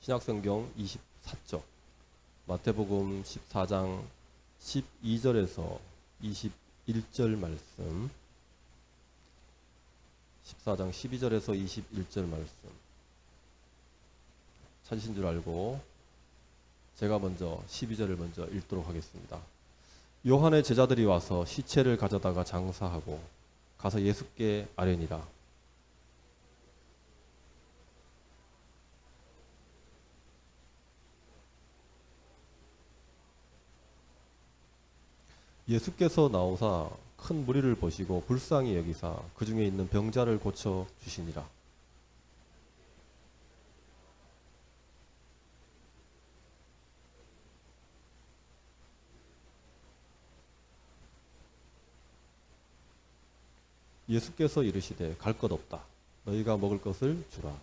신약성경 24쪽, 마태복음 14장 12절에서 21절 말씀, 14장 12절에서 21절 말씀 찾으신 줄 알고 제가 먼저 12절을 먼저 읽도록 하겠습니다. 요한의 제자들이 와서 시체를 가져다가 장사하고 가서 예수께 아뢰니라. 예수께서 나오사 큰 무리를 보시고 불쌍히 여기사 그 중에 있는 병자를 고쳐 주시니라. 예수께서 이르시되 갈 것 없다. 너희가 먹을 것을 주라.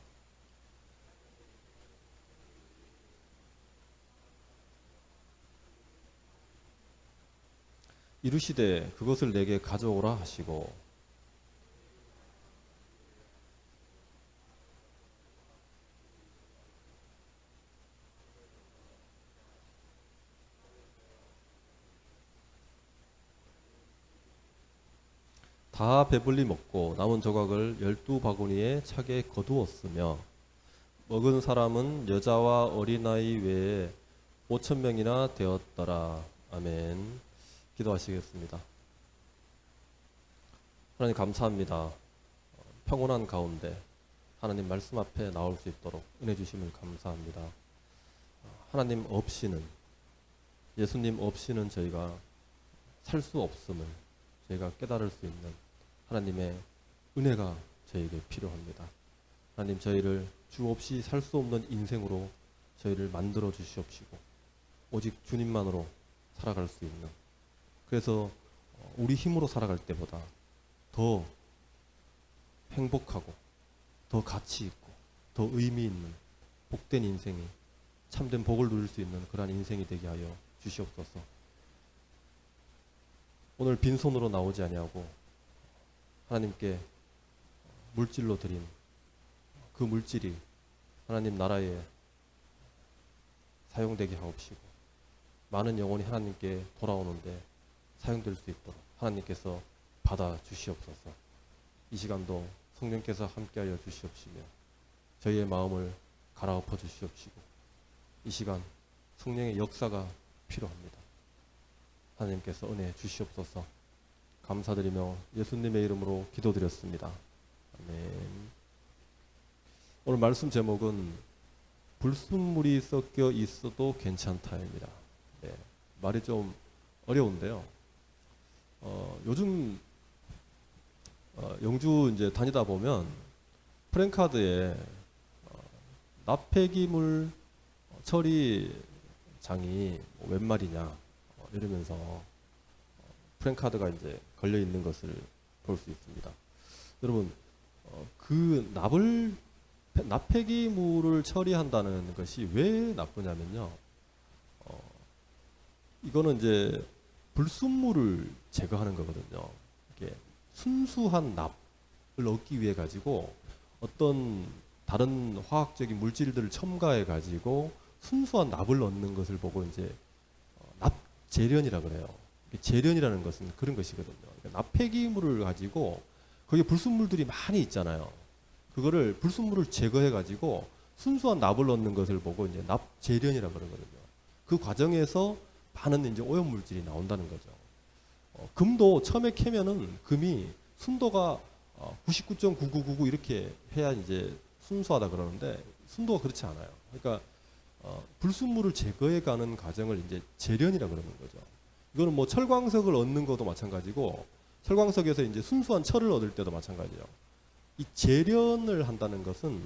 이르시되 그것을 내게 가져오라 하시고 다 배불리 먹고 남은 조각을 12바구니에 차게 거두었으며 먹은 사람은 여자와 어린아이 외에 5,000명이나 되었더라. 아멘. 기도하시겠습니다. 하나님 감사합니다. 평온한 가운데 하나님 말씀 앞에 나올 수 있도록 은혜 주심을 감사합니다. 하나님 없이는, 예수님 없이는 저희가 살 수 없음을 저희가 깨달을 수 있는 하나님의 은혜가 저에게 필요합니다. 하나님 저희를 주 없이 살 수 없는 인생으로 저희를 만들어 주시옵시고 오직 주님만으로 살아갈 수 있는, 그래서 우리 힘으로 살아갈 때보다 더 행복하고 더 가치 있고 더 의미 있는 복된 인생이, 참된 복을 누릴 수 있는 그러한 인생이 되게 하여 주시옵소서. 오늘 빈손으로 나오지 아니하고 하나님께 물질로 드린 그 물질이 하나님 나라에 사용되게 하옵시고 많은 영혼이 하나님께 돌아오는데 사용될 수 있도록 하나님께서 받아 주시옵소서. 이 시간도 성령께서 함께하여 주시옵시며 저희의 마음을 갈아엎어 주시옵시고 이 시간 성령의 역사가 필요합니다. 하나님께서 은혜 주시옵소서. 감사드리며 예수님의 이름으로 기도드렸습니다. 아멘. 오늘 말씀 제목은 불순물이 섞여 있어도 괜찮다입니다. 네, 말이 좀 어려운데요. 요즘 영주 이제 다니다 보면 프랜카드에 납폐기물 처리장이 웬 말이냐 이러면서 프랜카드가 이제 걸려 있는 것을 볼 수 있습니다. 여러분, 그 납폐기물을 처리한다는 것이 왜 나쁘냐면요. 이거는 이제 불순물을 제거하는 거거든요. 이렇게 순수한 납을 얻기 위해 가지고 어떤 다른 화학적인 물질들을 첨가해 가지고 순수한 납을 얻는 것을 보고 이제 납재련이라 그래요. 재련이라는 것은 그런 것이거든요. 그러니까 납폐기물을 가지고 거기에 불순물들이 많이 있잖아요. 그거를 불순물을 제거해 가지고 순수한 납을 얻는 것을 보고 이제 납재련이라 그러거든요. 그 과정에서 많은 이제 오염물질이 나온다는 거죠. 금도 처음에 캐면은 금이 순도가 99.9999 이렇게 해야 이제 순수하다 그러는데 순도가 그렇지 않아요. 그러니까 불순물을 제거해 가는 과정을 이제 재련이라 그러는 거죠. 이거는 뭐 철광석을 얻는 것도 마찬가지고 철광석에서 이제 순수한 철을 얻을 때도 마찬가지예요. 이 재련을 한다는 것은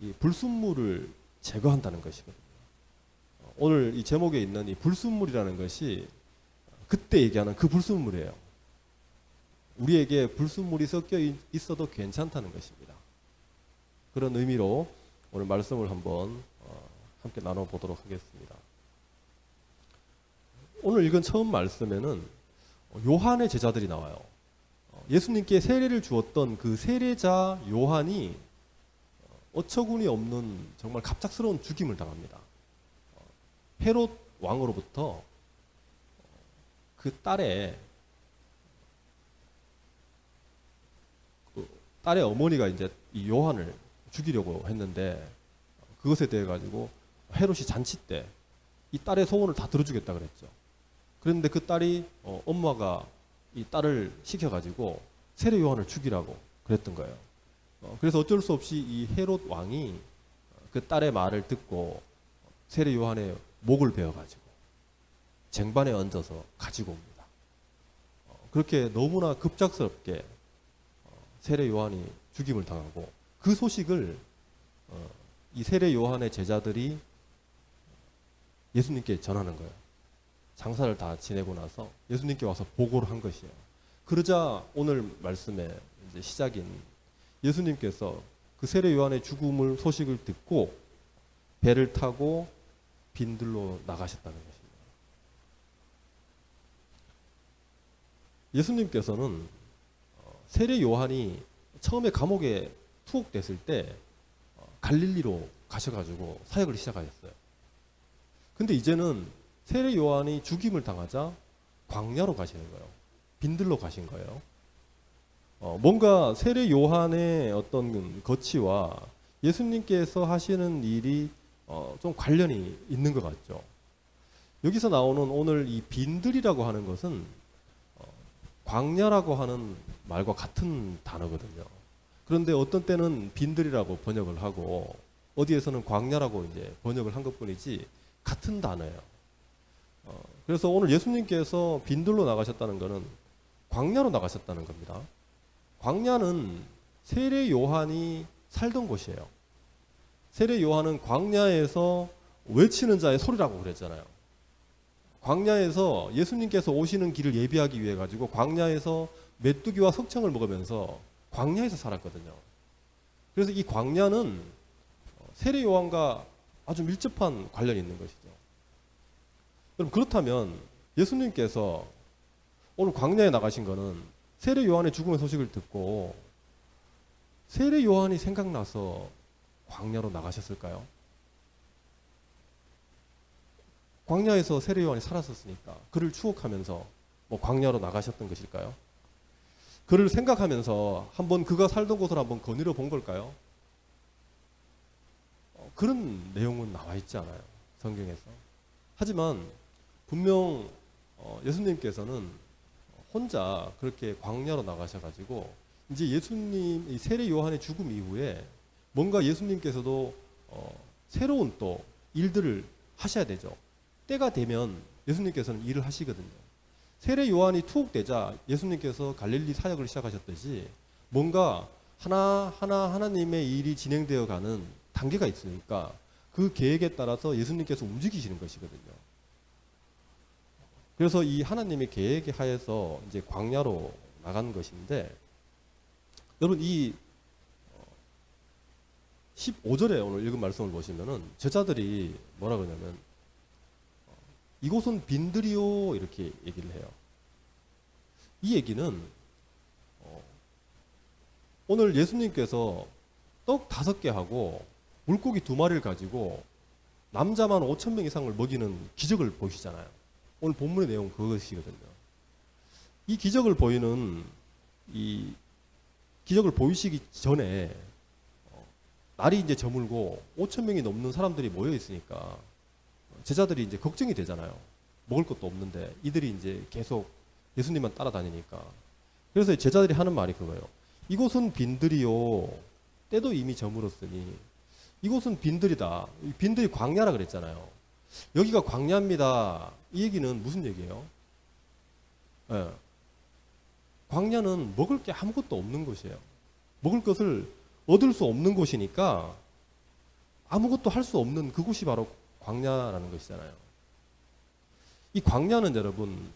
이 불순물을 제거한다는 것이거든요. 오늘 이 제목에 있는 이 불순물이라는 것이 그때 얘기하는 그 불순물이에요. 우리에게 불순물이 섞여 있어도 괜찮다는 것입니다. 그런 의미로 오늘 말씀을 한번 함께 나눠보도록 하겠습니다. 오늘 읽은 처음 말씀에는 요한의 제자들이 나와요. 예수님께 세례를 주었던 그 세례자 요한이 어처구니 없는 정말 갑작스러운 죽임을 당합니다. 헤롯 왕으로부터 그 딸의 어머니가 이제 이 요한을 죽이려고 했는데 그것에 대해 가지고 헤롯이 잔치 때 이 딸의 소원을 다 들어주겠다 그랬죠. 그런데 그 딸이 엄마가 이 딸을 시켜가지고 세례 요한을 죽이라고 그랬던 거예요. 그래서 어쩔 수 없이 이 헤롯 왕이 그 딸의 말을 듣고 세례 요한의 목을 베어가지고 쟁반에 얹어서 가지고 옵니다. 그렇게 너무나 급작스럽게 세례 요한이 죽임을 당하고 그 소식을 이 세례 요한의 제자들이 예수님께 전하는 거예요. 장사를 다 지내고 나서 예수님께 와서 보고를 한 것이에요. 그러자 오늘 말씀의 이제 시작인 예수님께서 그 세례 요한의 죽음을 소식을 듣고 배를 타고 빈들로 나가셨다는 것입니다. 예수님께서는 세례 요한이 처음에 감옥에 투옥됐을 때 갈릴리로 가셔가지고 사역을 시작하셨어요. 근데 이제는 세례 요한이 죽임을 당하자 광야로 가시는 거예요. 빈들로 가신 거예요. 뭔가 세례 요한의 어떤 거치와 예수님께서 하시는 일이 좀 관련이 있는 것 같죠. 여기서 나오는 오늘 이 빈들이라고 하는 것은 광야라고 하는 말과 같은 단어거든요. 그런데 어떤 때는 빈들이라고 번역을 하고 어디에서는 광야라고 이제 번역을 한 것뿐이지 같은 단어예요. 그래서 오늘 예수님께서 빈들로 나가셨다는 것은 광야로 나가셨다는 겁니다. 광야는 세례 요한이 살던 곳이에요. 세례 요한은 광야에서 외치는 자의 소리라고 그랬잖아요. 광야에서 예수님께서 오시는 길을 예비하기 위해 가지고 광야에서 메뚜기와 석청을 먹으면서 광야에서 살았거든요. 그래서 이 광야는 세례 요한과 아주 밀접한 관련이 있는 것이죠. 그럼 그렇다면 예수님께서 오늘 광야에 나가신 거는 세례 요한의 죽음의 소식을 듣고 세례 요한이 생각나서 광야로 나가셨을까요? 광야에서 세례 요한이 살았었으니까 그를 추억하면서 광야로 나가셨던 것일까요? 그를 생각하면서 한번 그가 살던 곳을 한번 거닐어 본 걸까요? 그런 내용은 나와 있지 않아요. 성경에서. 하지만 분명 예수님께서는 혼자 그렇게 광야로 나가셔가지고 이제 예수님 이 세례 요한의 죽음 이후에 뭔가 예수님께서도 새로운 또 일들을 하셔야 되죠. 때가 되면 예수님께서는 일을 하시거든요. 세례 요한이 투옥되자 예수님께서 갈릴리 사역을 시작하셨듯이 뭔가 하나하나 하나님의 일이 진행되어 가는 단계가 있으니까 그 계획에 따라서 예수님께서 움직이시는 것이거든요. 그래서 이 하나님의 계획에 하에서 이제 광야로 나간 것인데, 여러분 이 15절에 오늘 읽은 말씀을 보시면은 제자들이 뭐라 그러냐면 이곳은 빈들이요 이렇게 얘기를 해요. 이 얘기는 오늘 예수님께서 떡 5개 하고 물고기 2마리를 가지고 남자만 5,000명 이상을 먹이는 기적을 보시잖아요. 오늘 본문의 내용 그것이거든요. 이 기적을 보이는 이 기적을 보이시기 전에 날이 이제 저물고 5,000명이 넘는 사람들이 모여 있으니까 제자들이 이제 걱정이 되잖아요. 먹을 것도 없는데 이들이 이제 계속 예수님만 따라다니니까. 그래서 제자들이 하는 말이 그거예요. 이곳은 빈들이요. 때도 이미 저물었으니 이곳은 빈들이다. 빈들이 광야라 그랬잖아요. 여기가 광야입니다. 이 얘기는 무슨 얘기예요? 네. 광야는 먹을 게 아무것도 없는 곳이에요. 먹을 것을 얻을 수 없는 곳이니까 아무것도 할 수 없는 그곳이 바로 광야라는 것이잖아요. 이 광야는 여러분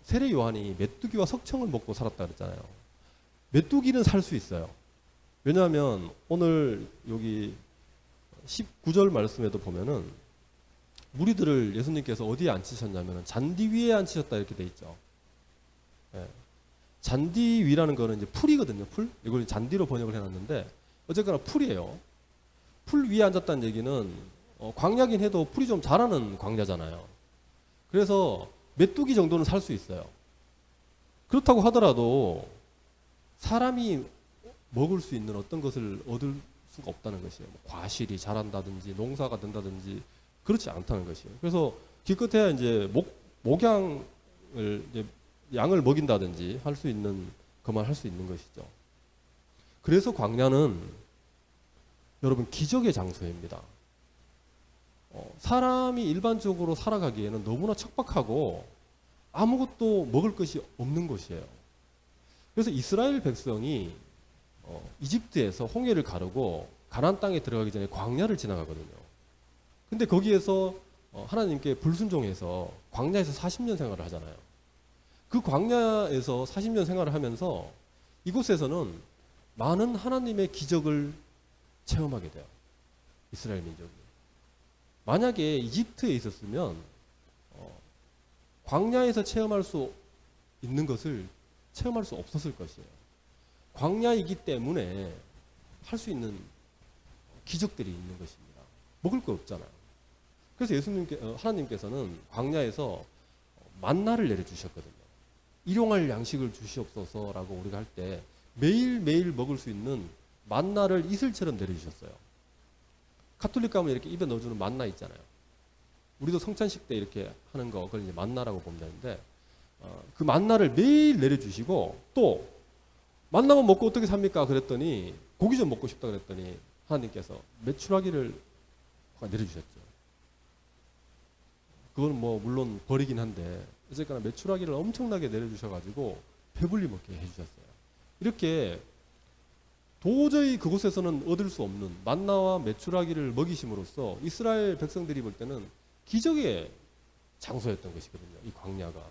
세례 요한이 메뚜기와 석청을 먹고 살았다 그랬잖아요. 메뚜기는 살 수 있어요. 왜냐하면 오늘 여기 19절 말씀에도 보면은 무리들을 예수님께서 어디에 앉히셨냐면 잔디 위에 앉히셨다 이렇게 돼 있죠. 예. 잔디 위라는 거는 이제 풀이거든요. 풀. 이걸 잔디로 번역을 해놨는데 어쨌거나 풀이에요. 풀 위에 앉았다는 얘기는 광야긴 해도 풀이 좀 자라는 광야잖아요. 그래서 메뚜기 정도는 살 수 있어요. 그렇다고 하더라도 사람이 먹을 수 있는 어떤 것을 얻을 수가 없다는 것이에요. 뭐 과실이 자란다든지 농사가 된다든지 그렇지 않다는 것이에요. 그래서 기껏해야 이제 목양을 이제 양을 먹인다든지 할 수 있는 그만 할 수 있는 것이죠. 그래서 광야는 여러분 기적의 장소입니다. 사람이 일반적으로 살아가기에는 너무나 척박하고 아무것도 먹을 것이 없는 곳이에요. 그래서 이스라엘 백성이 이집트에서 홍해를 가르고 가나안 땅에 들어가기 전에 광야를 지나가거든요. 근데 거기에서 하나님께 불순종해서 광야에서 40년 생활을 하잖아요. 그 광야에서 40년 생활을 하면서 이곳에서는 많은 하나님의 기적을 체험하게 돼요. 이스라엘 민족이. 만약에 이집트에 있었으면 광야에서 체험할 수 있는 것을 체험할 수 없었을 것이에요. 광야이기 때문에 할 수 있는 기적들이 있는 것입니다. 먹을 거 없잖아요. 그래서 하나님께서는 광야에서 만나를 내려주셨거든요. 일용할 양식을 주시옵소서라고 우리가 할 때 매일매일 먹을 수 있는 만나를 이슬처럼 내려주셨어요. 가톨릭 가면 이렇게 입에 넣어주는 만나 있잖아요. 우리도 성찬식 때 이렇게 하는 거 그걸 이제 만나라고 보면 되는데 그 만나를 매일 내려주시고 또 만나만 먹고 어떻게 삽니까? 그랬더니 고기 좀 먹고 싶다 그랬더니 하나님께서 메추라기를 내려주셨죠. 그건 뭐 물론 버리긴 한데 어쨌거나 메추라기를 엄청나게 내려주셔가지고 배불리 먹게 해주셨어요. 이렇게 도저히 그곳에서는 얻을 수 없는 만나와 메추라기를 먹이심으로써 이스라엘 백성들이 볼 때는 기적의 장소였던 것이거든요. 이 광야가.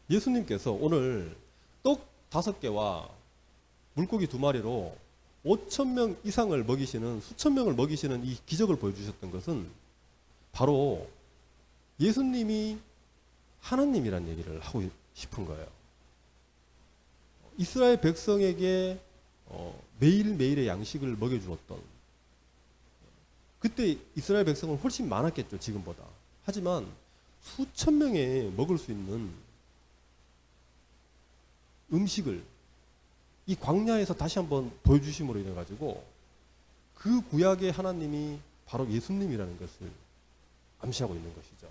예수님께서 오늘 떡 5개와 물고기 2마리로 5,000명 이상을 먹이시는 수천 명을 먹이시는 이 기적을 보여주셨던 것은 바로 예수님이 하나님이란 얘기를 하고 싶은 거예요. 이스라엘 백성에게 매일매일의 양식을 먹여주었던 그때 이스라엘 백성은 훨씬 많았겠죠. 지금보다. 하지만 수천 명에 먹을 수 있는 음식을 이 광야에서 다시 한번 보여주심으로 인해 가지고 그 구약의 하나님이 바로 예수님이라는 것을 암시하고 있는 것이죠.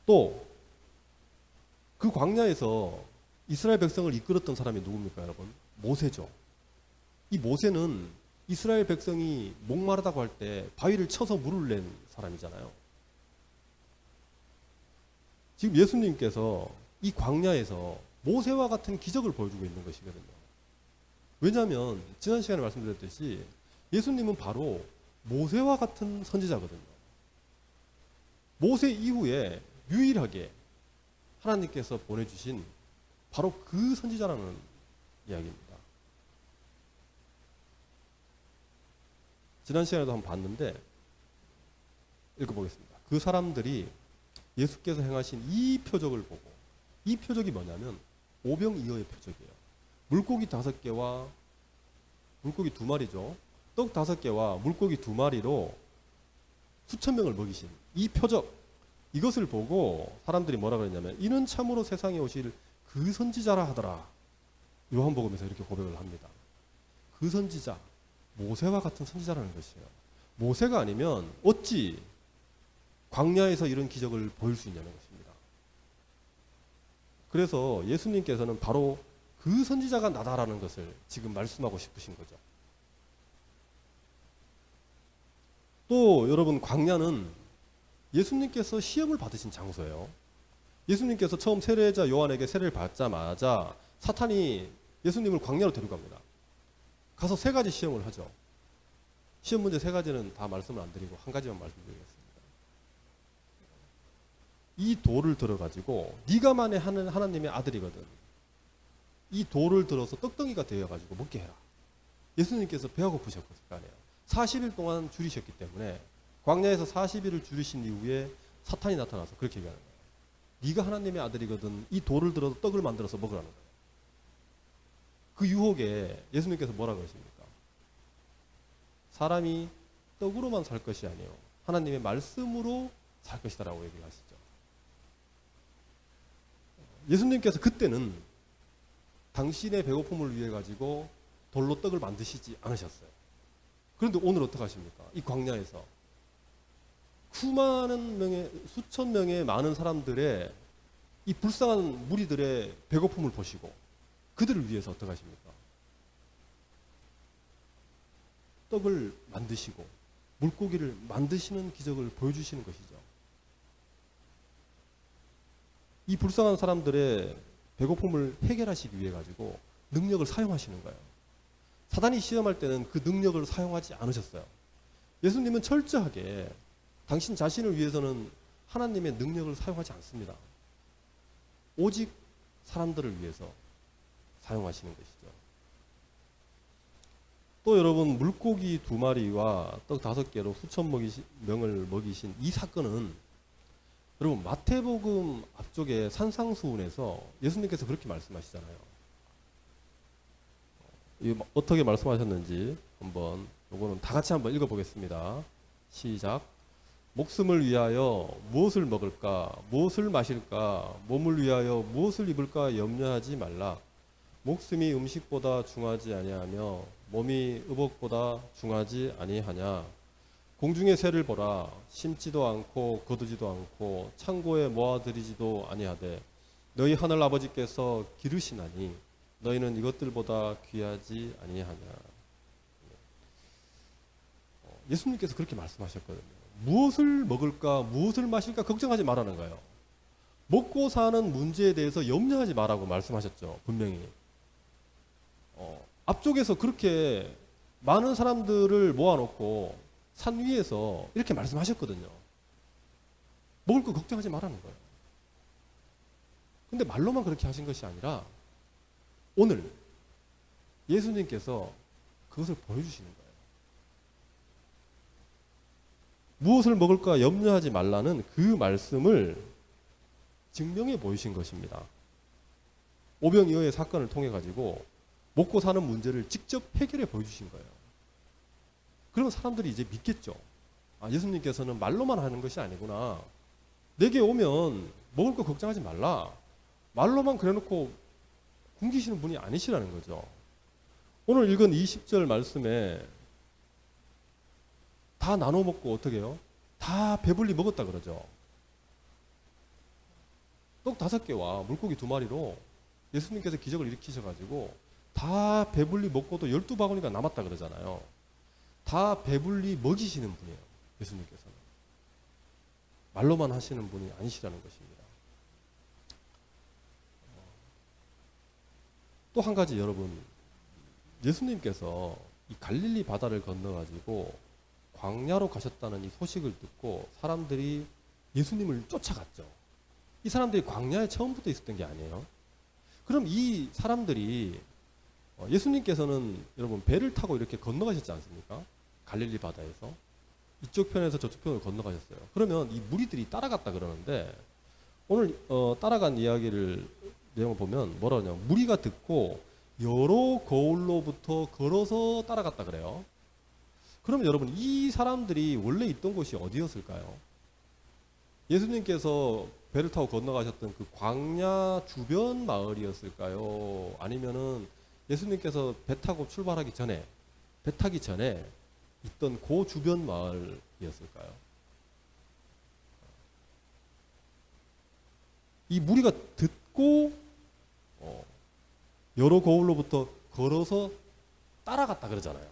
또 그 광야에서 이스라엘 백성을 이끌었던 사람이 누굽니까, 여러분? 모세죠. 이 모세는 이스라엘 백성이 목마르다고 할 때 바위를 쳐서 물을 낸 사람이잖아요. 지금 예수님께서 이 광야에서 모세와 같은 기적을 보여주고 있는 것이거든요. 왜냐하면 지난 시간에 말씀드렸듯이 예수님은 바로 모세와 같은 선지자거든요. 모세 이후에 유일하게 하나님께서 보내주신 바로 그 선지자라는 이야기입니다. 지난 시간에도 한번 봤는데 읽어보겠습니다. 그 사람들이 예수께서 행하신 이 표적을 보고, 이 표적이 뭐냐면 오병이어의 표적이에요. 물고기 5개와 물고기 2마리죠. 떡 5개와 물고기 2마리로 수천 명을 먹이신 이 표적, 이것을 보고 사람들이 뭐라 그랬냐면 이는 참으로 세상에 오실 그 선지자라 하더라. 요한복음에서 이렇게 고백을 합니다. 그 선지자, 모세와 같은 선지자라는 것이에요. 모세가 아니면 어찌 광야에서 이런 기적을 보일 수 있냐는 것입니다. 그래서 예수님께서는 바로 그 선지자가 나다라는 것을 지금 말씀하고 싶으신 거죠. 또 여러분, 광야는 예수님께서 시험을 받으신 장소예요. 예수님께서 처음 세례자 요한에게 세례를 받자마자 사탄이 예수님을 광야로 데려갑니다. 가서 3가지 시험을 하죠. 시험 문제 3가지는 다 말씀을 안 드리고 한 가지만 말씀드리겠습니다. 이 돌을 들어가지고 네가 만에 하는 하나님의 아들이거든. 이 돌을 들어서 떡덩이가 되어가지고 먹게 해라. 예수님께서 배가 고프셨을 거 아니에요. 40일 동안 줄이셨기 때문에 광야에서 40일을 줄이신 이후에 사탄이 나타나서 그렇게 얘기하는 거예요. 네가 하나님의 아들이거든 이 돌을 들어서 떡을 만들어서 먹으라는 거예요. 그 유혹에 예수님께서 뭐라고 하십니까? 사람이 떡으로만 살 것이 아니요 하나님의 말씀으로 살 것이다라고 얘기를 하시죠. 예수님께서 그때는 당신의 배고픔을 위해 가지고 돌로 떡을 만드시지 않으셨어요. 그런데 오늘 어떻게 하십니까? 이 광야에서 수천 명의 많은 사람들의 이 불쌍한 무리들의 배고픔을 보시고 그들을 위해서 어떻게 하십니까? 떡을 만드시고 물고기를 만드시는 기적을 보여주시는 것이죠. 이 불쌍한 사람들의 배고픔을 해결하시기 위해 가지고 능력을 사용하시는 거예요. 사단이 시험할 때는 그 능력을 사용하지 않으셨어요. 예수님은 철저하게 당신 자신을 위해서는 하나님의 능력을 사용하지 않습니다. 오직 사람들을 위해서 사용하시는 것이죠. 또 여러분, 물고기 2마리와 떡 5개로 수천 명을 먹이신 이 사건은 여러분 마태복음 앞쪽에 산상수훈에서 예수님께서 그렇게 말씀하시잖아요. 어떻게 말씀하셨는지 한번 요거는 다 같이 한번 읽어보겠습니다. 시작. 목숨을 위하여 무엇을 먹을까, 무엇을 마실까, 몸을 위하여 무엇을 입을까 염려하지 말라. 목숨이 음식보다 중하지 아니하며 몸이 의복보다 중하지 아니하냐. 공중의 새를 보라. 심지도 않고 거두지도 않고 창고에 모아들이지도 아니하되 너희 하늘 아버지께서 기르시나니 너희는 이것들보다 귀하지 아니하냐. 예수님께서 그렇게 말씀하셨거든요. 무엇을 먹을까, 무엇을 마실까 걱정하지 말라는 거예요. 먹고 사는 문제에 대해서 염려하지 말라고 말씀하셨죠. 분명히. 앞쪽에서 그렇게 많은 사람들을 모아놓고 산 위에서 이렇게 말씀하셨거든요. 먹을 거 걱정하지 말라는 거예요. 근데 말로만 그렇게 하신 것이 아니라 오늘 예수님께서 그것을 보여주시는 거예요. 무엇을 먹을까 염려하지 말라는 그 말씀을 증명해 보이신 것입니다. 오병이어의 사건을 통해 가지고 먹고 사는 문제를 직접 해결해 보여주신 거예요. 그러면 사람들이 이제 믿겠죠. 아, 예수님께서는 말로만 하는 것이 아니구나. 내게 오면 먹을 거 걱정하지 말라. 말로만 그래놓고 굶기시는 분이 아니시라는 거죠. 오늘 읽은 20절 말씀에 다 나눠 먹고 어떻게 해요? 다 배불리 먹었다 그러죠. 떡 5개와 물고기 2마리로 예수님께서 기적을 일으키셔가지고 다 배불리 먹고도 12바구니가 남았다 그러잖아요. 다 배불리 먹이시는 분이에요. 예수님께서는. 말로만 하시는 분이 아니시라는 것입니다. 또 한 가지 여러분, 예수님께서 이 갈릴리 바다를 건너가지고 광야로 가셨다는 이 소식을 듣고 사람들이 예수님을 쫓아갔죠. 이 사람들이 광야에 처음부터 있었던 게 아니에요. 그럼 이 사람들이 예수님께서는 여러분 배를 타고 이렇게 건너가셨지 않습니까? 갈릴리 바다에서 이쪽 편에서 저쪽 편으로 건너가셨어요. 그러면 이 무리들이 따라갔다 그러는데 오늘 따라간 이야기를 내용을 보면 뭐라 하냐, 무리가 듣고 여러 거울로부터 걸어서 따라갔다 그래요. 그러면 여러분 이 사람들이 원래 있던 곳이 어디였을까요? 예수님께서 배를 타고 건너가셨던 그 광야 주변 마을이었을까요? 아니면은 예수님께서 배 타고 출발하기 전에, 배 타기 전에 있던 그 주변 마을이었을까요? 이 무리가 듣고 여러 거울로부터 걸어서 따라갔다 그러잖아요.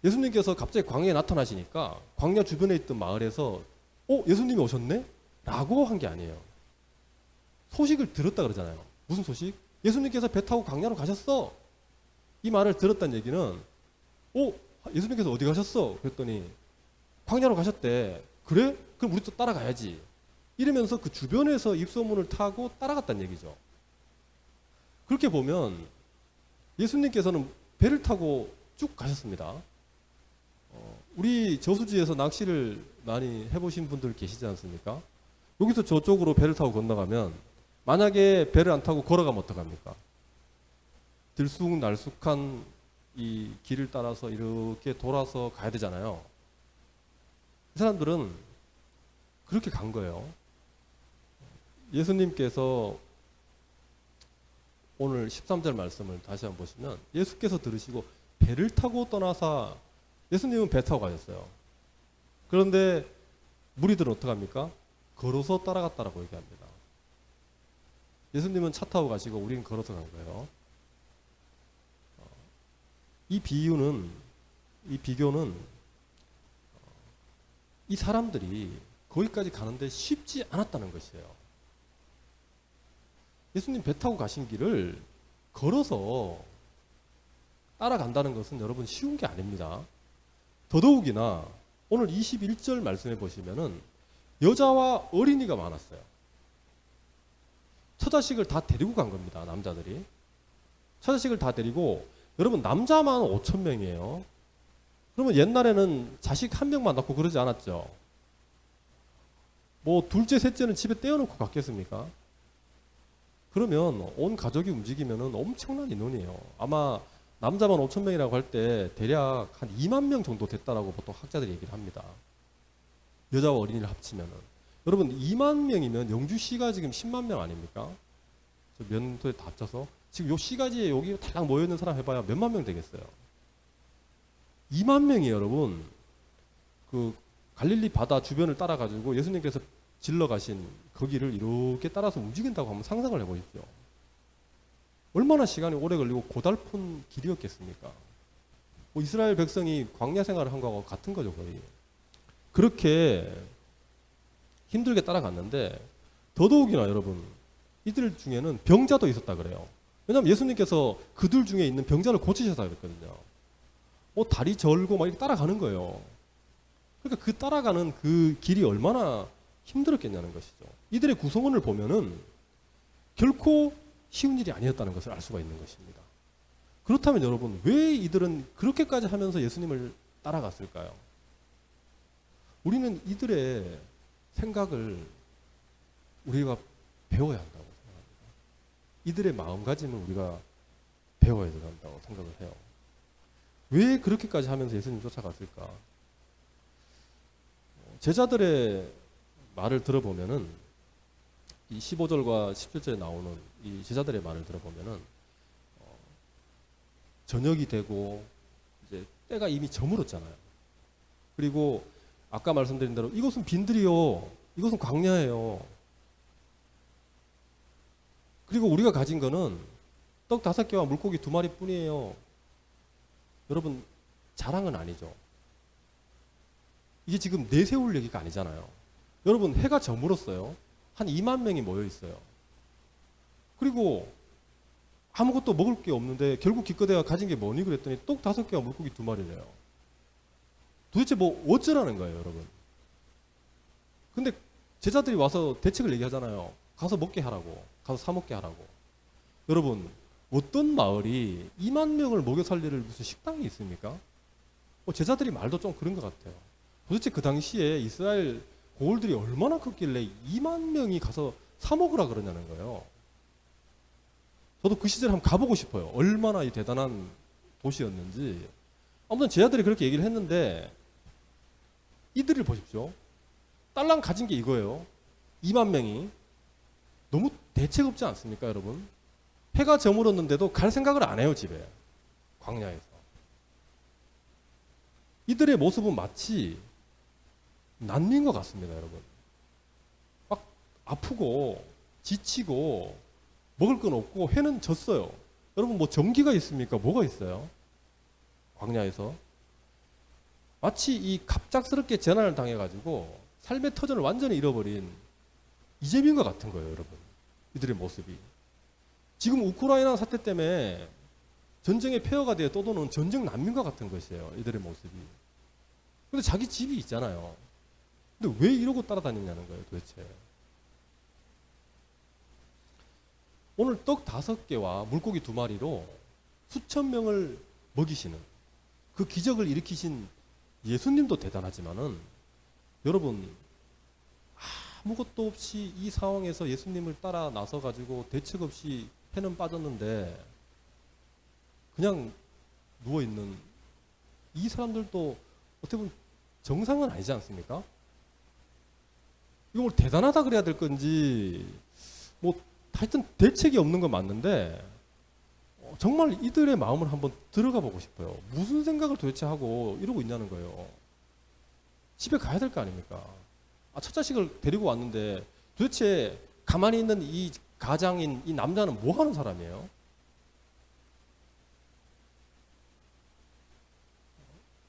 예수님께서 갑자기 광야에 나타나시니까 광야 주변에 있던 마을에서 예수님이 오셨네? 라고 한 게 아니에요. 소식을 들었다 그러잖아요. 무슨 소식? 예수님께서 배 타고 광야로 가셨어. 이 말을 들었다는 얘기는 예수님께서 어디 가셨어? 그랬더니 광야로 가셨대. 그래? 그럼 우리 또 따라가야지. 이러면서 그 주변에서 입소문을 타고 따라갔다는 얘기죠. 그렇게 보면 예수님께서는 배를 타고 쭉 가셨습니다. 우리 저수지에서 낚시를 많이 해보신 분들 계시지 않습니까? 여기서 저쪽으로 배를 타고 건너가면 만약에 배를 안 타고 걸어가면 어떡합니까? 들쑥날쑥한 이 길을 따라서 이렇게 돌아서 가야 되잖아요. 이 사람들은 그렇게 간 거예요. 예수님께서 오늘 13절 말씀을 다시 한번 보시면 예수께서 들으시고 배를 타고 떠나사, 예수님은 배 타고 가셨어요. 그런데 무리들은 어떡합니까? 걸어서 따라갔다라고 얘기합니다. 예수님은 차 타고 가시고 우리는 걸어서 간 거예요. 이 비교는 이 사람들이 거기까지 가는데 쉽지 않았다는 것이에요. 예수님 배 타고 가신 길을 걸어서 따라간다는 것은 여러분 쉬운 게 아닙니다. 더더욱이나 오늘 21절 말씀해 보시면은 여자와 어린이가 많았어요. 처자식을 다 데리고 간 겁니다. 남자들이. 처자식을 다 데리고, 여러분 남자만 5천 명이에요. 그러면 옛날에는 자식 한 명만 낳고 그러지 않았죠. 뭐 둘째, 셋째는 집에 떼어놓고 갔겠습니까? 그러면 온 가족이 움직이면은 엄청난 인원이에요. 아마 남자만 5천 명이라고 할 때 대략 한 2만 명 정도 됐다라고 보통 학자들이 얘기를 합니다. 여자와 어린이를 합치면은. 여러분 2만 명이면 영주시가 지금 10만 명 아닙니까? 면도에 다 합쳐서 지금 요 시가지에 여기 다 모여있는 사람 해봐야 몇만 명 되겠어요. 2만 명이 여러분 그 갈릴리 바다 주변을 따라가지고 예수님께서 질러 가신 거기를 이렇게 따라서 움직인다고 한번 상상을 해보십시오. 얼마나 시간이 오래 걸리고 고달픈 길이었겠습니까? 뭐 이스라엘 백성이 광야 생활을 한 거하고 같은 거죠, 거의. 그렇게 힘들게 따라갔는데 더더욱이나 여러분 이들 중에는 병자도 있었다 그래요. 왜냐하면 예수님께서 그들 중에 있는 병자를 고치셔서 그랬거든요. 다리 절고 막 이렇게 따라가는 거예요. 그러니까 그 따라가는 그 길이 얼마나 힘들었겠냐는 것이죠. 이들의 구성원을 보면은 결코 쉬운 일이 아니었다는 것을 알 수가 있는 것입니다. 그렇다면 여러분 왜 이들은 그렇게까지 하면서 예수님을 따라갔을까요? 우리는 이들의 생각을 우리가 배워야 한다고 생각합니다. 이들의 마음가짐을 우리가 배워야 된다고 생각을 해요. 왜 그렇게까지 하면서 예수님 쫓아갔을까? 제자들의 말을 들어보면은 이 15절과 17절에 나오는 이 제자들의 말을 들어보면은 저녁이 되고 이제 때가 이미 저물었잖아요. 그리고 아까 말씀드린 대로 이것은 빈들이요, 이것은 광야예요. 그리고 우리가 가진 거는 떡 5개와 물고기 2마리 뿐이에요. 여러분 자랑은 아니죠. 이게 지금 내세울 얘기가 아니잖아요. 여러분 해가 저물었어요. 한 2만 명이 모여 있어요. 그리고 아무것도 먹을 게 없는데 결국 기껏해야 가진 게 뭐니 그랬더니 떡 5개와 물고기 2마리래요. 도대체 뭐 어쩌라는 거예요, 여러분. 근데 제자들이 와서 대책을 얘기하잖아요. 가서 먹게 하라고, 가서 사 먹게 하라고. 여러분 어떤 마을이 2만 명을 먹여 살릴 무슨 식당이 있습니까? 제자들이 말도 좀 그런 것 같아요. 도대체 그 당시에 이스라엘 고을들이 얼마나 컸길래 2만 명이 가서 사 먹으라 그러냐는 거예요. 저도 그 시절에 한번 가보고 싶어요. 얼마나 이 대단한 도시였는지. 아무튼 제자들이 그렇게 얘기를 했는데 이들을 보십시오. 딸랑 가진 게 이거예요. 2만 명이. 너무 대책 없지 않습니까, 여러분? 해가 저물었는데도 갈 생각을 안 해요, 집에. 광야에서. 이들의 모습은 마치 난민인 것 같습니다, 여러분. 막 아프고 지치고 먹을 건 없고 해는 졌어요. 여러분 뭐 전기가 있습니까? 뭐가 있어요? 광야에서. 마치 이 갑작스럽게 재난을 당해가지고 삶의 터전을 완전히 잃어버린 이재민과 같은 거예요, 여러분. 이들의 모습이. 지금 우크라이나 사태 때문에 전쟁의 폐허가 되어 떠도는 전쟁 난민과 같은 것이에요, 이들의 모습이. 근데 자기 집이 있잖아요. 근데 왜 이러고 따라다니냐는 거예요, 도대체. 오늘 떡 5개와 물고기 2마리로 수천 명을 먹이시는 그 기적을 일으키신 예수님도 대단하지만은 여러분 아무것도 없이 이 상황에서 예수님을 따라 나서 가지고 대책 없이 해는 빠졌는데 그냥 누워 있는 이 사람들도 어떻게 보면 정상은 아니지 않습니까? 이걸 대단하다 그래야 될 건지 뭐 하여튼 대책이 없는 건 맞는데 정말 이들의 마음을 한번 들어가 보고 싶어요. 무슨 생각을 도대체 하고 이러고 있냐는 거예요. 집에 가야 될 거 아닙니까? 첫 자식을 데리고 왔는데 도대체 가만히 있는 이 가장인 이 남자는 뭐 하는 사람이에요?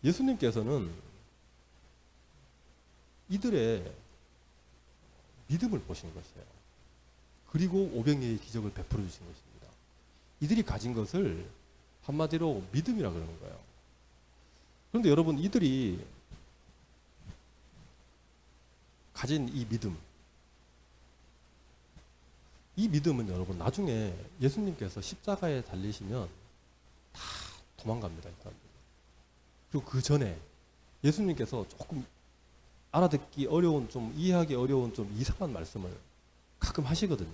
예수님께서는 이들의 믿음을 보신 것이에요. 그리고 500여의 기적을 베풀어 주신 것입니다. 이들이 가진 것을 한마디로 믿음이라 그러는 거예요. 그런데 여러분, 이들이 가진 이 믿음은 여러분 나중에 예수님께서 십자가에 달리시면 다 도망갑니다. 일단. 그리고 그 전에 예수님께서 조금 알아듣기 어려운, 좀 이해하기 어려운 좀 이상한 말씀을 가끔 하시거든요.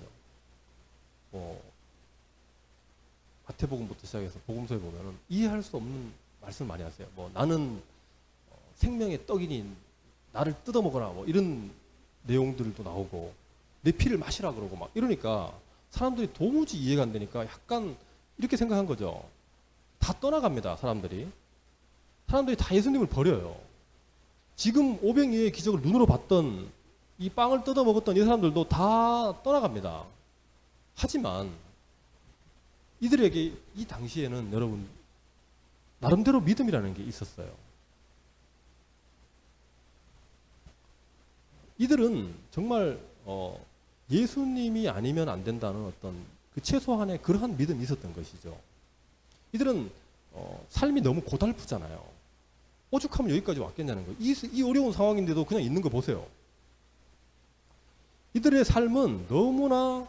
마태복음부터 시작해서 복음서에 보면은 이해할 수 없는 말씀을 많이 하세요. 나는 생명의 떡이니 나를 뜯어먹어라, 이런 내용들도 나오고, 내 피를 마시라 그러고 막 이러니까 사람들이 도무지 이해가 안 되니까 약간 이렇게 생각한 거죠. 다 떠나갑니다. 사람들이 다 예수님을 버려요. 지금 500여의 기적을 눈으로 봤던, 이 빵을 뜯어 먹었던 이 사람들도 다 떠나갑니다. 하지만 이들에게 이 당시에는 여러분 나름대로 믿음이라는 게 있었어요. 이들은 정말 예수님이 아니면 안 된다는 어떤 그 최소한의 그러한 믿음이 있었던 것이죠. 이들은 삶이 너무 고달프잖아요. 오죽하면 여기까지 왔겠냐는 거예요. 이 어려운 상황인데도 그냥 있는 거 보세요. 이들의 삶은 너무나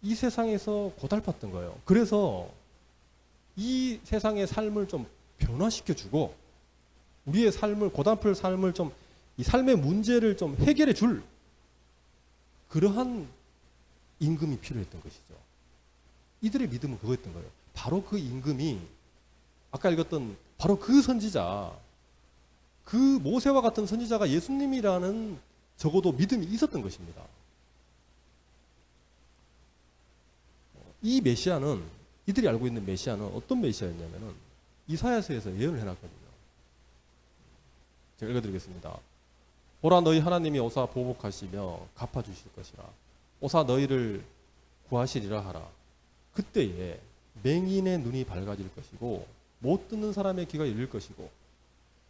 이 세상에서 고달팠던 거예요. 그래서 이 세상의 삶을 좀 변화시켜주고 우리의 삶을, 고달플 삶을 좀, 이 삶의 문제를 좀 해결해 줄 그러한 임금이 필요했던 것이죠. 이들의 믿음은 그거였던 거예요. 바로 그 임금이 아까 읽었던 바로 그 선지자, 그 모세와 같은 선지자가 예수님이라는 적어도 믿음이 있었던 것입니다. 이 메시아는, 이들이 알고 있는 메시아는 어떤 메시아였냐면은 이사야서에서 예언을 해놨거든요. 제가 읽어드리겠습니다. 보라, 너희 하나님이 오사 보복하시며 갚아주실 것이라. 오사 너희를 구하시리라 하라. 그때에 맹인의 눈이 밝아질 것이고 못 듣는 사람의 귀가 열릴 것이고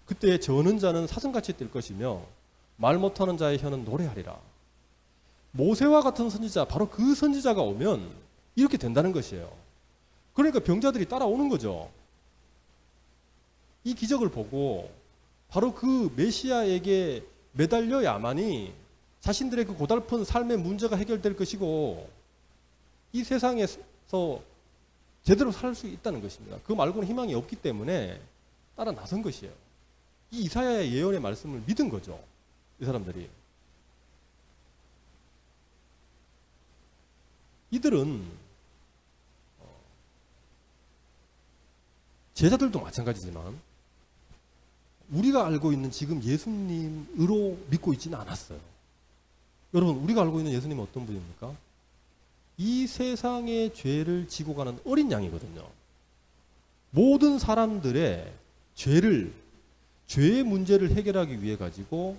그때에 저는 자는 사슴같이 뛸 것이며 말 못하는 자의 혀는 노래하리라. 모세와 같은 선지자, 바로 그 선지자가 오면 이렇게 된다는 것이에요. 그러니까 병자들이 따라오는 거죠. 이 기적을 보고 바로 그 메시아에게 매달려야만이 자신들의 그 고달픈 삶의 문제가 해결될 것이고 이 세상에서 제대로 살 수 있다는 것입니다. 그 말고는 희망이 없기 때문에 따라 나선 것이에요. 이 이사야의 예언의 말씀을 믿은 거죠. 이 사람들이. 이들은 제자들도 마찬가지지만 우리가 알고 있는 지금 예수님으로 믿고 있지는 않았어요. 여러분, 우리가 알고 있는 예수님은 어떤 분입니까? 이 세상의 죄를 지고 가는 어린 양이거든요. 모든 사람들의 죄의 문제를 해결하기 위해 가지고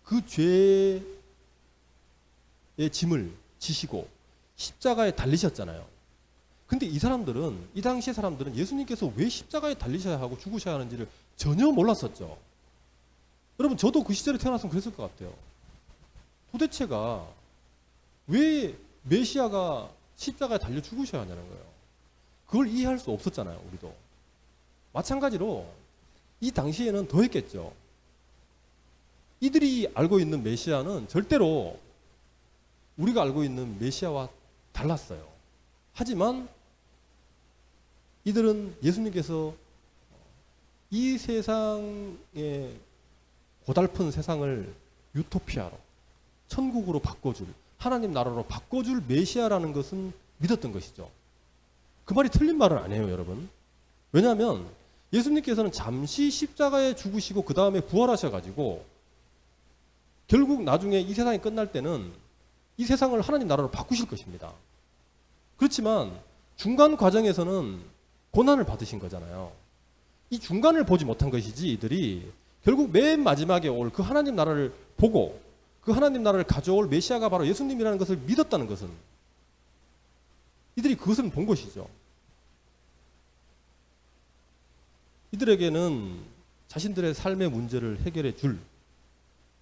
그 죄의 짐을 지시고 십자가에 달리셨잖아요. 근데 이 사람들은, 이 당시의 사람들은 예수님께서 왜 십자가에 달리셔야 하고 죽으셔야 하는지를 전혀 몰랐었죠. 여러분, 저도 그 시절에 태어났으면 그랬을 것 같아요. 도대체가 왜 메시아가 십자가에 달려 죽으셔야 하냐는 거예요. 그걸 이해할 수 없었잖아요, 우리도. 마찬가지로 이 당시에는 더 했겠죠. 이들이 알고 있는 메시아는 절대로 우리가 알고 있는 메시아와 달랐어요. 하지만 이들은 예수님께서 이 세상의 고달픈 세상을 유토피아로, 천국으로 바꿔줄, 하나님 나라로 바꿔줄 메시아라는 것은 믿었던 것이죠. 그 말이 틀린 말은 아니에요, 여러분. 왜냐하면 예수님께서는 잠시 십자가에 죽으시고 그 다음에 부활하셔가지고 결국 나중에 이 세상이 끝날 때는 이 세상을 하나님 나라로 바꾸실 것입니다. 그렇지만 중간 과정에서는 고난을 받으신 거잖아요. 이 중간을 보지 못한 것이지 이들이 결국 맨 마지막에 올 그 하나님 나라를 보고 그 하나님 나라를 가져올 메시아가 바로 예수님이라는 것을 믿었다는 것은 이들이 그것을 본 것이죠. 이들에게는 자신들의 삶의 문제를 해결해 줄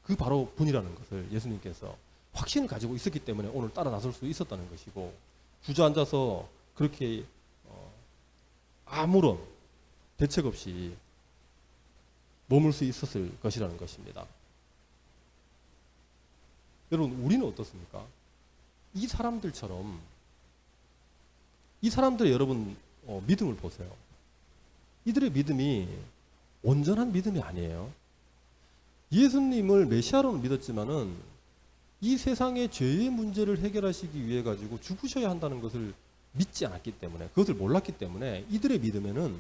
그 바로 분이라는 것을 예수님께서 확신을 가지고 있었기 때문에 오늘 따라 나설 수 있었다는 것이고, 주저앉아서 그렇게 아무런 대책 없이 머물 수 있었을 것이라는 것입니다. 여러분, 우리는 어떻습니까? 이 사람들처럼 이 사람들의 여러분 믿음을 보세요. 이들의 믿음이 온전한 믿음이 아니에요. 예수님을 메시아로는 믿었지만은 이 세상의 죄의 문제를 해결하시기 위해 가지고 죽으셔야 한다는 것을 믿지 않았기 때문에, 그것을 몰랐기 때문에 이들의 믿음에는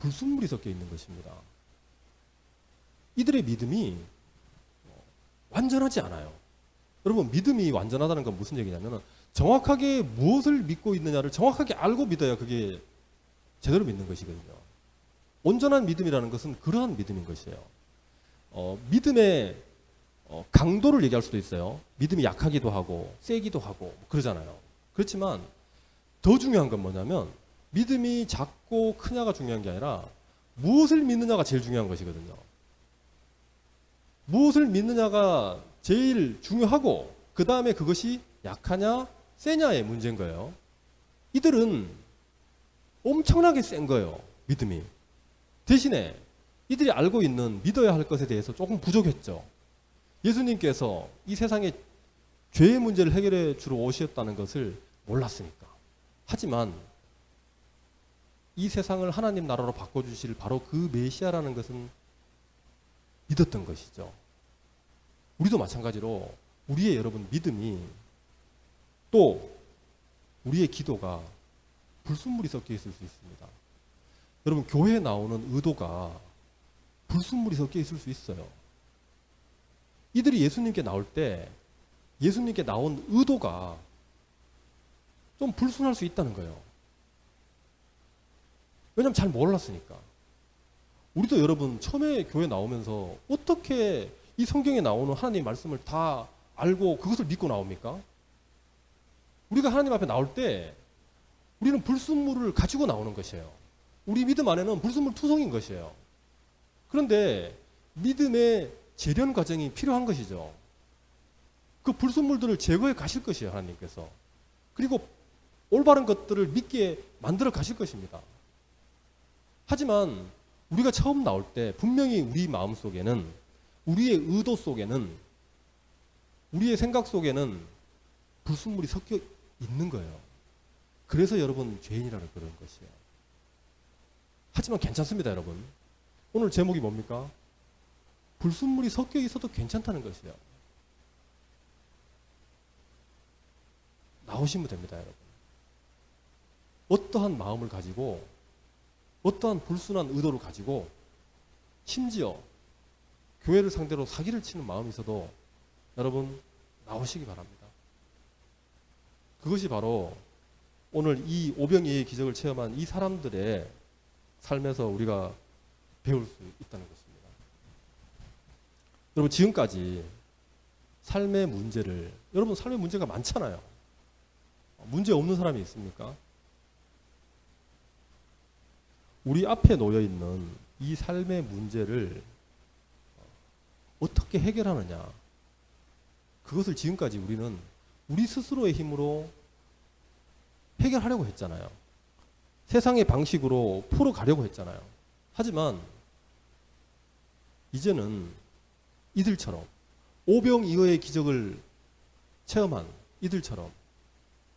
불순물이 섞여 있는 것입니다. 이들의 믿음이 완전하지 않아요. 여러분, 믿음이 완전하다는 건 무슨 얘기냐면 정확하게 무엇을 믿고 있느냐를 정확하게 알고 믿어야 그게 제대로 믿는 것이거든요. 온전한 믿음이라는 것은 그러한 믿음인 것이에요. 믿음의 강도를 얘기할 수도 있어요. 믿음이 약하기도 하고 세기도 하고 그러잖아요. 그렇지만 더 중요한 건 뭐냐면 믿음이 작고 크냐가 중요한 게 아니라 무엇을 믿느냐가 제일 중요한 것이거든요. 무엇을 믿느냐가 제일 중요하고 그 다음에 그것이 약하냐 세냐의 문제인 거예요. 이들은 엄청나게 센 거예요. 믿음이. 대신에 이들이 알고 있는 믿어야 할 것에 대해서 조금 부족했죠. 예수님께서 이 세상의 죄의 문제를 해결해 주러 오셨다는 것을 몰랐으니까. 하지만 이 세상을 하나님 나라로 바꿔주실 바로 그 메시아라는 것은 믿었던 것이죠. 우리도 마찬가지로 우리의 여러분 믿음이 또 우리의 기도가 불순물이 섞여 있을 수 있습니다. 여러분, 교회에 나오는 의도가 불순물이 섞여 있을 수 있어요. 이들이 예수님께 나올 때 예수님께 나온 의도가 좀 불순할 수 있다는 거예요. 왜냐하면 잘 몰랐으니까. 우리도 여러분 처음에 교회 나오면서 어떻게 이 성경에 나오는 하나님의 말씀을 다 알고 그것을 믿고 나옵니까? 우리가 하나님 앞에 나올 때 우리는 불순물을 가지고 나오는 것이에요. 우리 믿음 안에는 불순물 투성인 것이에요. 그런데 믿음의 재련 과정이 필요한 것이죠. 그 불순물들을 제거해 가실 것이에요, 하나님께서. 그리고 올바른 것들을 믿게 만들어 가실 것입니다. 하지만 우리가 처음 나올 때 분명히 우리 마음 속에는, 우리의 의도 속에는, 우리의 생각 속에는 불순물이 섞여 있는 거예요. 그래서 여러분 죄인이라는 그런 것이에요. 하지만 괜찮습니다, 여러분. 오늘 제목이 뭡니까? 불순물이 섞여 있어도 괜찮다는 것이에요. 나오시면 됩니다, 여러분. 어떠한 마음을 가지고, 어떠한 불순한 의도를 가지고, 심지어 교회를 상대로 사기를 치는 마음이 있어도 여러분 나오시기 바랍니다. 그것이 바로 오늘 이 오병이의 기적을 체험한 이 사람들의 삶에서 우리가 배울 수 있다는 것입니다. 여러분, 지금까지 삶의 문제를, 여러분 삶의 문제가 많잖아요. 문제 없는 사람이 있습니까? 우리 앞에 놓여 있는 이 삶의 문제를 어떻게 해결하느냐, 그것을 지금까지 우리는 우리 스스로의 힘으로 해결하려고 했잖아요. 세상의 방식으로 풀어가려고 했잖아요. 하지만 이제는 이들처럼 오병이어의 기적을 체험한 이들처럼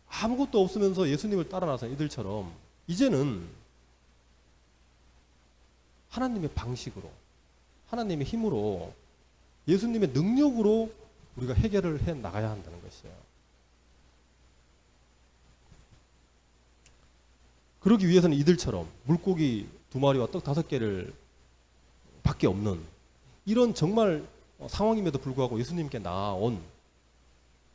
아무것도 없으면서 예수님을 따라 나선 이들처럼 이제는 하나님의 방식으로, 하나님의 힘으로, 예수님의 능력으로 우리가 해결을 해 나가야 한다는 것이에요. 그러기 위해서는 이들처럼 물고기 2마리와 떡 5개를 밖에 없는 이런 정말 상황임에도 불구하고 예수님께 나온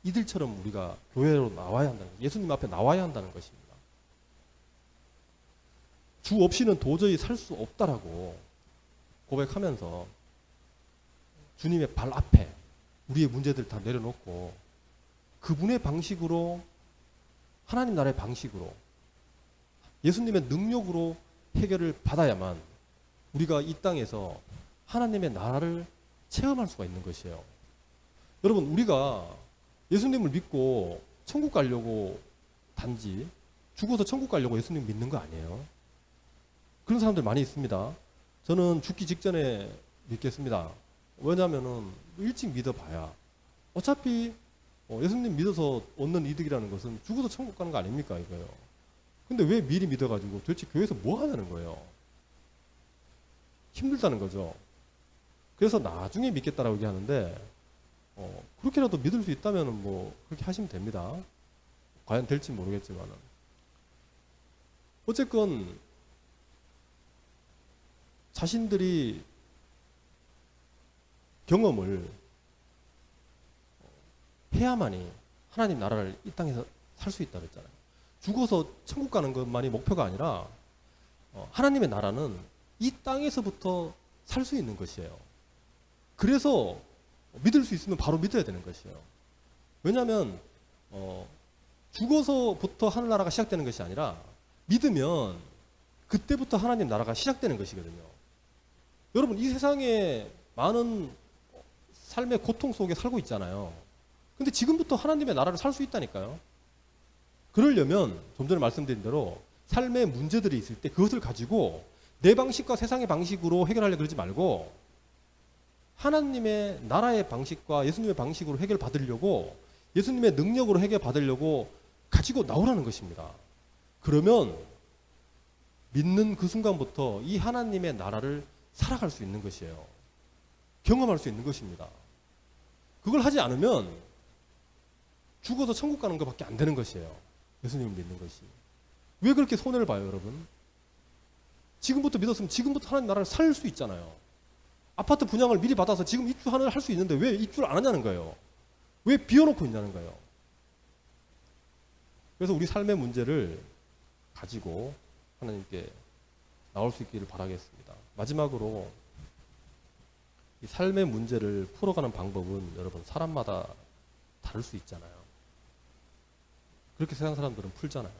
이들처럼 우리가 교회로 나와야 한다는 거예요. 예수님 앞에 나와야 한다는 것입니다. 주 없이는 도저히 살 수 없다라고 고백하면서 주님의 발 앞에 우리의 문제들 다 내려놓고 그분의 방식으로, 하나님 나라의 방식으로, 예수님의 능력으로 해결을 받아야만 우리가 이 땅에서 하나님의 나라를 체험할 수가 있는 것이에요. 여러분, 우리가 예수님을 믿고 천국 가려고 단지 죽어서 천국 가려고 예수님 믿는 거 아니에요. 그런 사람들 많이 있습니다. 저는 죽기 직전에 믿겠습니다. 왜냐하면 일찍 믿어봐야 어차피 예수님 믿어서 얻는 이득이라는 것은 죽어서 천국 가는 거 아닙니까 이거요. 근데 왜 미리 믿어가지고 도대체 교회에서 뭐 하냐는 거예요. 힘들다는 거죠. 그래서 나중에 믿겠다라고 얘기하는데 그렇게라도 믿을 수 있다면 뭐 그렇게 하시면 됩니다. 과연 될지 모르겠지만은 어쨌건 자신들이 경험을 해야만이 하나님 나라를 이 땅에서 살 수 있다 그랬잖아요. 죽어서 천국 가는 것만이 목표가 아니라 하나님의 나라는 이 땅에서부터 살 수 있는 것이에요. 그래서 믿을 수 있으면 바로 믿어야 되는 것이에요. 왜냐하면 죽어서부터 하늘나라가 시작되는 것이 아니라 믿으면 그때부터 하나님 나라가 시작되는 것이거든요. 여러분, 이 세상에 많은 삶의 고통 속에 살고 있잖아요. 근데 지금부터 하나님의 나라를 살 수 있다니까요. 그러려면 좀 전에 말씀드린 대로 삶의 문제들이 있을 때 그것을 가지고 내 방식과 세상의 방식으로 해결하려고 그러지 말고 하나님의 나라의 방식과 예수님의 방식으로 해결받으려고, 예수님의 능력으로 해결받으려고 가지고 나오라는 것입니다. 그러면 믿는 그 순간부터 이 하나님의 나라를 살아갈 수 있는 것이에요. 경험할 수 있는 것입니다. 그걸 하지 않으면 죽어서 천국 가는 것밖에 안 되는 것이에요. 예수님을 믿는 것이. 왜 그렇게 손해를 봐요, 여러분? 지금부터 믿었으면 지금부터 하나님 나라를 살 수 있잖아요. 아파트 분양을 미리 받아서 지금 입주 할 수 있는데 왜 입주를 안 하냐는 거예요. 왜 비워놓고 있냐는 거예요. 그래서 우리 삶의 문제를 가지고 하나님께 나올 수 있기를 바라겠습니다. 마지막으로 이 삶의 문제를 풀어가는 방법은 여러분 사람마다 다를 수 있잖아요. 그렇게 세상 사람들은 풀잖아요.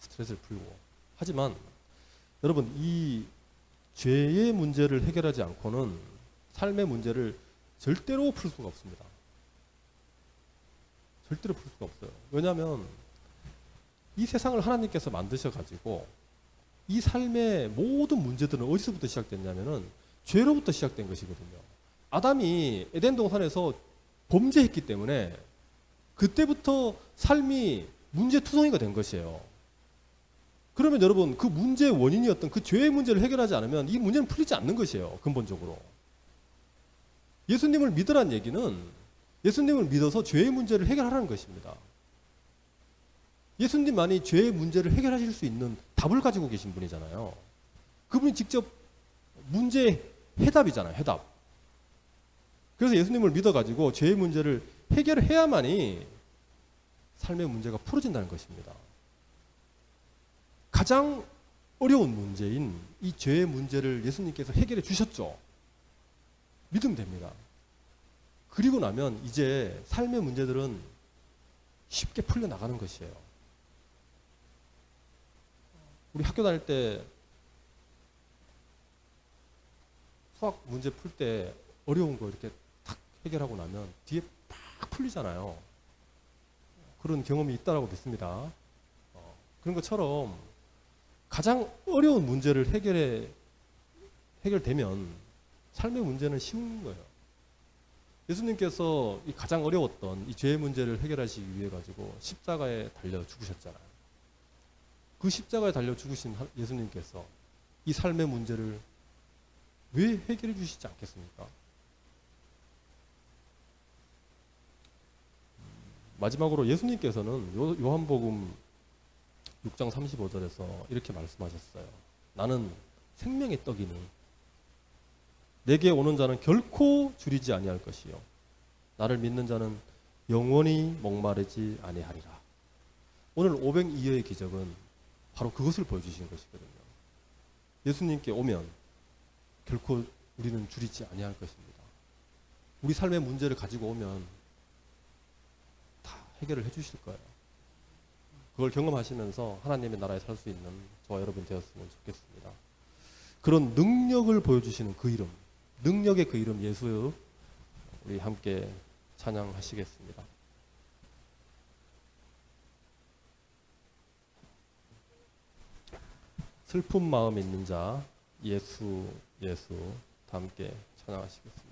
스트레스를 풀고. 하지만 여러분, 이 죄의 문제를 해결하지 않고는 삶의 문제를 절대로 풀 수가 없습니다. 절대로 풀 수가 없어요. 왜냐하면 이 세상을 하나님께서 만드셔가지고 이 삶의 모든 문제들은 어디서부터 시작됐냐면은 죄로부터 시작된 것이거든요. 아담이 에덴 동산에서 범죄했기 때문에 그때부터 삶이 문제투성이가 된 것이에요. 그러면 여러분, 그 문제의 원인이었던 그 죄의 문제를 해결하지 않으면 이 문제는 풀리지 않는 것이에요. 근본적으로. 예수님을 믿으란 얘기는 예수님을 믿어서 죄의 문제를 해결하라는 것입니다. 예수님만이 죄의 문제를 해결하실 수 있는 답을 가지고 계신 분이잖아요. 그분이 직접 문제의 해답이잖아요. 해답. 그래서 예수님을 믿어가지고 죄의 문제를 해결해야만이 삶의 문제가 풀어진다는 것입니다. 가장 어려운 문제인 이 죄의 문제를 예수님께서 해결해 주셨죠. 믿으면 됩니다. 그리고 나면 이제 삶의 문제들은 쉽게 풀려나가는 것이에요. 우리 학교 다닐 때 수학 문제 풀 때 어려운 거 이렇게 탁 해결하고 나면 뒤에 팍 풀리잖아요. 그런 경험이 있다고 믿습니다. 그런 것처럼 가장 어려운 문제를 해결되면 삶의 문제는 쉬운 거예요. 예수님께서 이 가장 어려웠던 이 죄의 문제를 해결하시기 위해 가지고 십자가에 달려 죽으셨잖아요. 그 십자가에 달려 죽으신 예수님께서 이 삶의 문제를 왜 해결해 주시지 않겠습니까? 마지막으로 예수님께서는 요한복음 6장 35절에서 이렇게 말씀하셨어요. 나는 생명의 떡이니 내게 오는 자는 결코 줄이지 아니할 것이요 나를 믿는 자는 영원히 목마르지 아니하리라. 오늘 502여의 기적은 바로 그것을 보여주시는 것이거든요. 예수님께 오면 결코 우리는 줄이지 아니할 것입니다. 우리 삶의 문제를 가지고 오면 다 해결을 해주실 거예요. 그걸 경험하시면서 하나님의 나라에 살 수 있는 저와 여러분 되었으면 좋겠습니다. 그런 능력을 보여주시는 그 이름, 능력의 그 이름 예수, 우리 함께 찬양하시겠습니다. 슬픈 마음 있는 자 예수 예수 다 함께 찬양하시겠습니다.